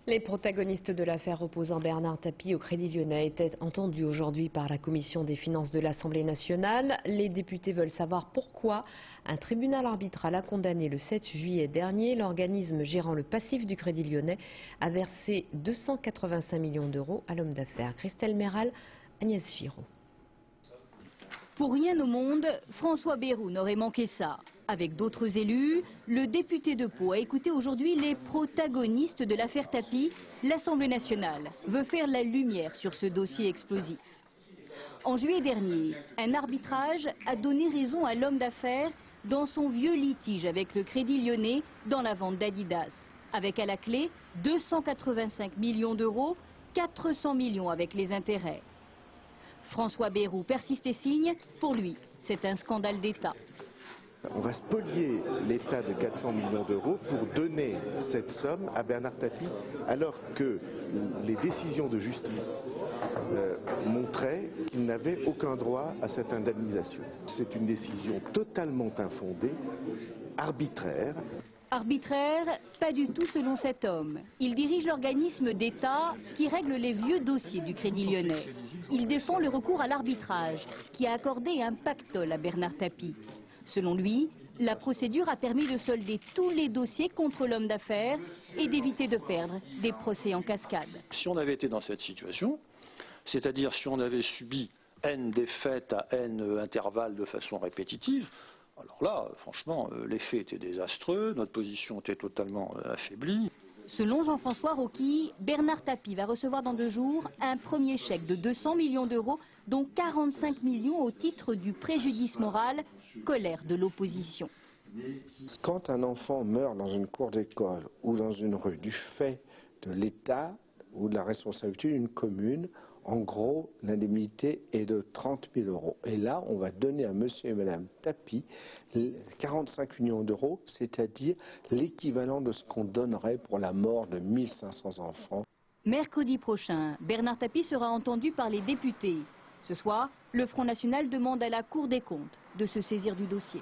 Les protagonistes de l'affaire opposant Bernard Tapie au Crédit Lyonnais étaient entendus aujourd'hui par la Commission des finances de l'Assemblée nationale. Les députés veulent savoir pourquoi un tribunal arbitral a condamné le 7 juillet dernier l'organisme gérant le passif du Crédit Lyonnais à verser 285 millions d'euros à l'homme d'affaires. Christelle Méral, Agnès Giraud. Pour rien au monde, François Bayrou n'aurait manqué ça. Avec d'autres élus, le député de Pau a écouté aujourd'hui les protagonistes de l'affaire Tapie. L'Assemblée nationale veut faire la lumière sur ce dossier explosif. En juillet dernier, un arbitrage a donné raison à l'homme d'affaires dans son vieux litige avec le Crédit Lyonnais dans la vente d'Adidas. Avec à la clé 285 millions d'euros, 400 millions avec les intérêts. François Bayrou persiste et signe. Pour lui, c'est un scandale d'État. On va spolier l'État de 400 millions d'euros pour donner cette somme à Bernard Tapie, alors que les décisions de justice montraient qu'il n'avait aucun droit à cette indemnisation. C'est une décision totalement infondée, arbitraire. Arbitraire, pas du tout selon cet homme. Il dirige l'organisme d'État qui règle les vieux dossiers du Crédit Lyonnais. Il défend le recours à l'arbitrage qui a accordé un pactole à Bernard Tapie. Selon lui, la procédure a permis de solder tous les dossiers contre l'homme d'affaires et d'éviter de perdre des procès en cascade. Si on avait été dans cette situation, c'est-à-dire si on avait subi N défaites à N intervalles de façon répétitive, alors là, franchement, l'effet était désastreux, notre position était totalement affaiblie. Selon Jean-François Rocky, Bernard Tapie va recevoir dans 2 jours un premier chèque de 200 millions d'euros, dont 45 millions au titre du préjudice moral, colère de l'opposition. Quand un enfant meurt dans une cour d'école ou dans une rue du fait de l'État ou de la responsabilité d'une commune, en gros, l'indemnité est de 30 000 euros. Et là, on va donner à monsieur et madame Tapie 45 millions d'euros, c'est-à-dire l'équivalent de ce qu'on donnerait pour la mort de 1500 enfants. Mercredi prochain, Bernard Tapie sera entendu par les députés. Ce soir, le Front National demande à la Cour des comptes de se saisir du dossier.